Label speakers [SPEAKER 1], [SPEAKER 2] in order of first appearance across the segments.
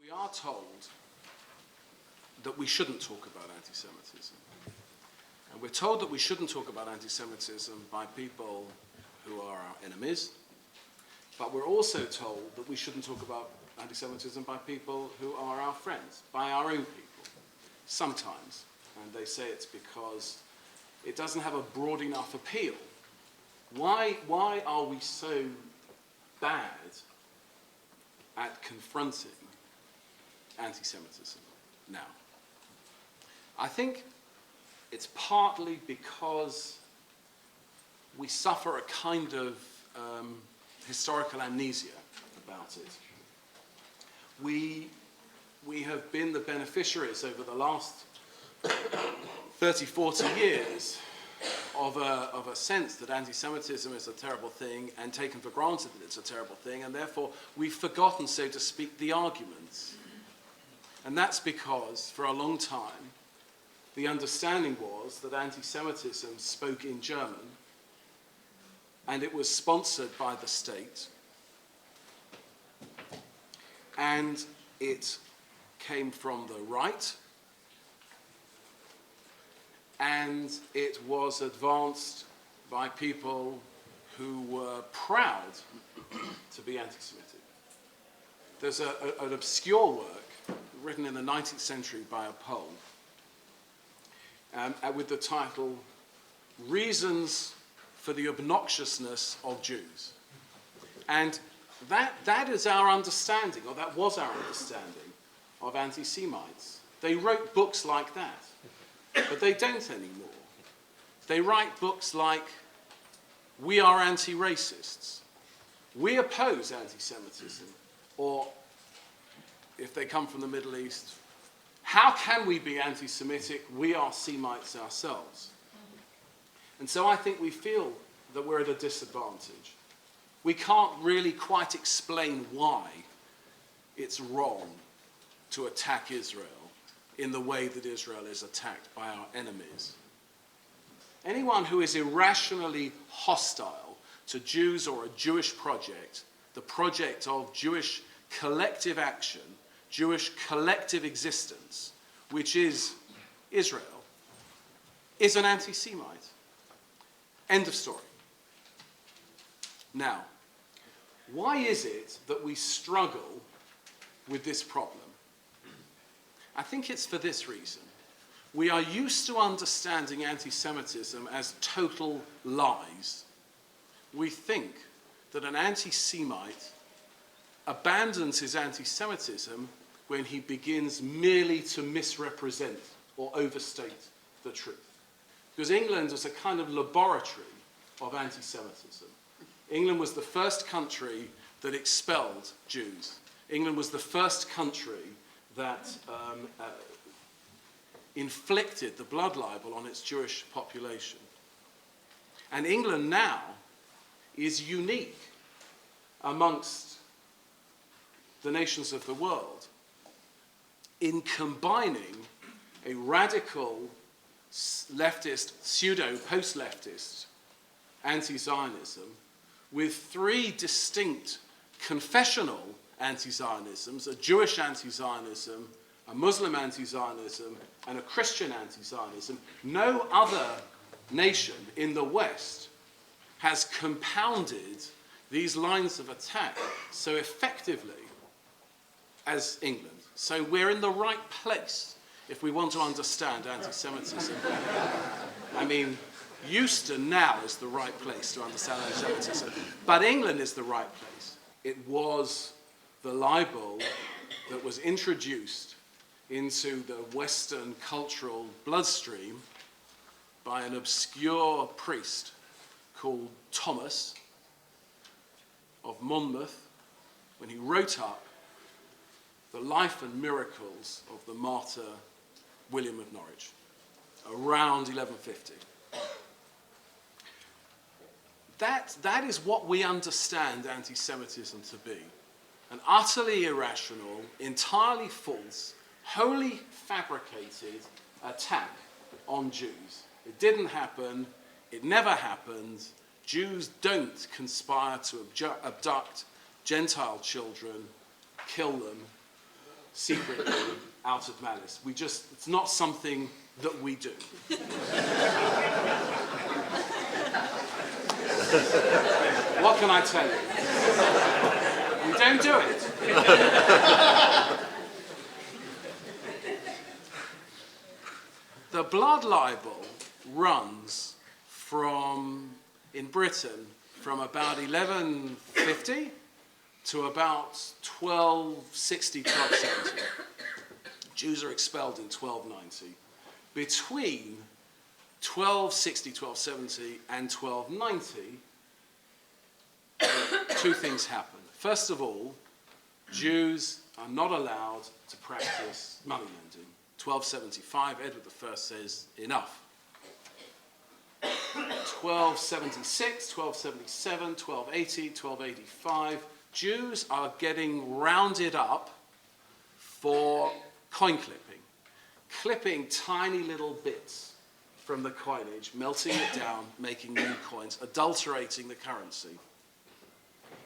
[SPEAKER 1] We are told that we shouldn't talk about anti-Semitism. And we're told that we shouldn't talk about anti-Semitism by people who are our enemies, but we're also told that we shouldn't talk about anti-Semitism by people who are our friends, by our own people, sometimes. And they say it's because it doesn't have a broad enough appeal. Why are we so bad at confronting anti-Semitism now? I think it's partly because we suffer a kind of historical amnesia about it. We have been the beneficiaries over the last 30, 40 years of a sense that anti-Semitism is a terrible thing and taken for granted that it's a terrible thing, and therefore we've forgotten, so to speak, the arguments. And that's because, for a long time, the understanding was that anti-Semitism spoke in German, and it was sponsored by the state, and it came from the right, and it was advanced by people who were proud to be anti-Semitic. There's an obscure work written in the 19th century by a Pole with the title Reasons for the Obnoxiousness of Jews. And that is our understanding, or that was our understanding, of anti-Semites. They wrote books like that, but they don't anymore. They write books like, We Are Anti-Racists. We oppose anti-Semitism. Or, if they come from the Middle East, how can we be anti-Semitic? We are Semites ourselves. And so I think we feel that we're at a disadvantage. We can't really quite explain why it's wrong to attack Israel in the way that Israel is attacked by our enemies. Anyone who is irrationally hostile to Jews or a Jewish project, the project of Jewish collective action, Jewish collective existence, which is Israel, is an anti-Semite. End of story. Now, why is it that we struggle with this problem? I think it's for this reason. We are used to understanding anti-Semitism as total lies. We think that an anti-Semite abandons his anti-Semitism when he begins merely to misrepresent or overstate the truth. Because England is a kind of laboratory of anti-Semitism. England was the first country that expelled Jews. England was the first country that inflicted the blood libel on its Jewish population. And England now is unique amongst the nations of the world in combining a radical leftist, pseudo-post-leftist anti-Zionism with three distinct confessional anti-Zionisms, a Jewish anti-Zionism, a Muslim anti-Zionism, and a Christian anti-Zionism. No other nation in the West has compounded these lines of attack so effectively as England. So we're in the right place if we want to understand anti-Semitism. I mean, Euston now is the right place to understand anti-Semitism, but England is the right place. It was the libel that was introduced into the Western cultural bloodstream by an obscure priest called Thomas of Monmouth when he wrote up the life and miracles of the martyr William of Norwich around 1150. That is what we understand anti-Semitism to be. An utterly irrational, entirely false, wholly fabricated attack on Jews. It didn't happen. It never happened. Jews don't conspire to abduct Gentile children, kill them, secretly out of malice. It's not something that we do. What can I tell you? We don't do it. The blood libel runs in Britain, from about 1150 to about 1260, 1270. Jews are expelled in 1290. Between 1260, 1270 and 1290, two things happen. First of all, Jews are not allowed to practice moneylending. 1275, Edward I says, enough. 1276, 1277, 1280, 1285, Jews are getting rounded up for coin clipping tiny little bits from the coinage, melting it down, making new coins, adulterating the currency.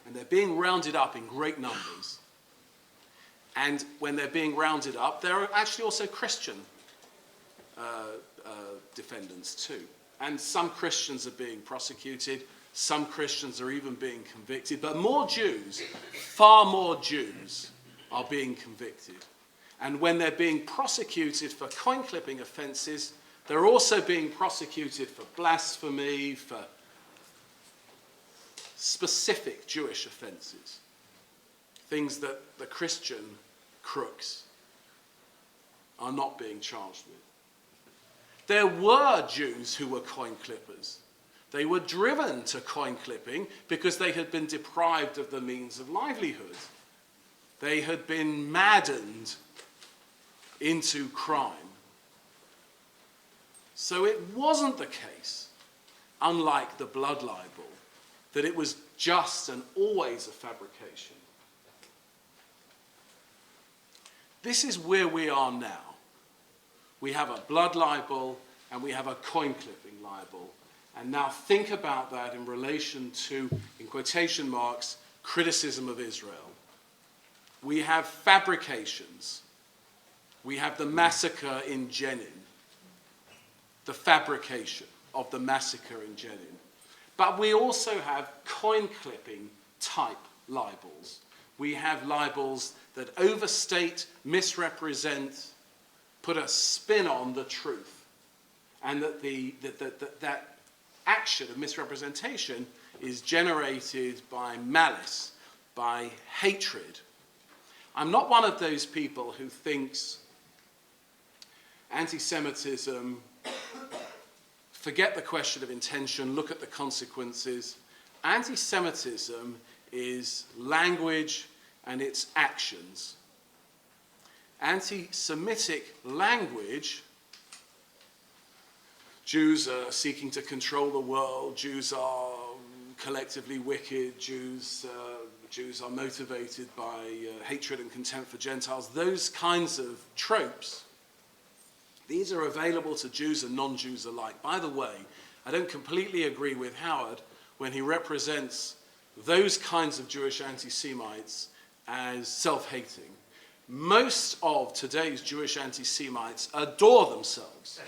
[SPEAKER 1] And they're being rounded up in great numbers. And when they're being rounded up, there are actually also Christian defendants too. And some Christians are being prosecuted, some Christians are even being convicted, but more Jews, far more Jews, are being convicted. And when they're being prosecuted for coin clipping offences, they're also being prosecuted for blasphemy, for specific Jewish offences, things that the Christian crooks are not being charged with. There were Jews who were coin clippers. They were driven to coin clipping because they had been deprived of the means of livelihood. They had been maddened into crime. So it wasn't the case, unlike the blood libel, that it was just and always a fabrication. This is where we are now. We have a blood libel and we have a coin clipping libel. And now think about that in relation to, in quotation marks, criticism of Israel. We have fabrications. We have the massacre in Jenin, the fabrication of the massacre in Jenin. But we also have coin clipping type libels. We have libels that overstate, misrepresent, put a spin on the truth. And that action of misrepresentation is generated by malice, by hatred. I'm not one of those people who thinks anti-Semitism, forget the question of intention, look at the consequences. Anti-Semitism is language and its actions. Anti-Semitic language, Jews are seeking to control the world, Jews are collectively wicked, Jews are motivated by hatred and contempt for Gentiles, those kinds of tropes, these are available to Jews and non-Jews alike. By the way, I don't completely agree with Howard when he represents those kinds of Jewish anti-Semites as self-hating. Most of today's Jewish anti-Semites adore themselves.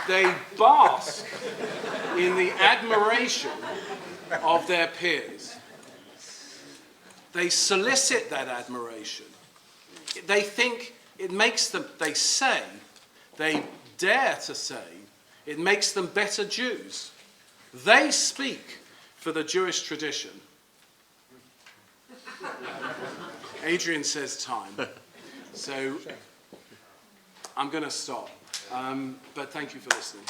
[SPEAKER 1] They bask in the admiration of their peers. They solicit that admiration. They think it makes them, they dare to say, it makes them better Jews. They speak for the Jewish tradition. Adrian says time. So I'm going to stop. But thank you for listening.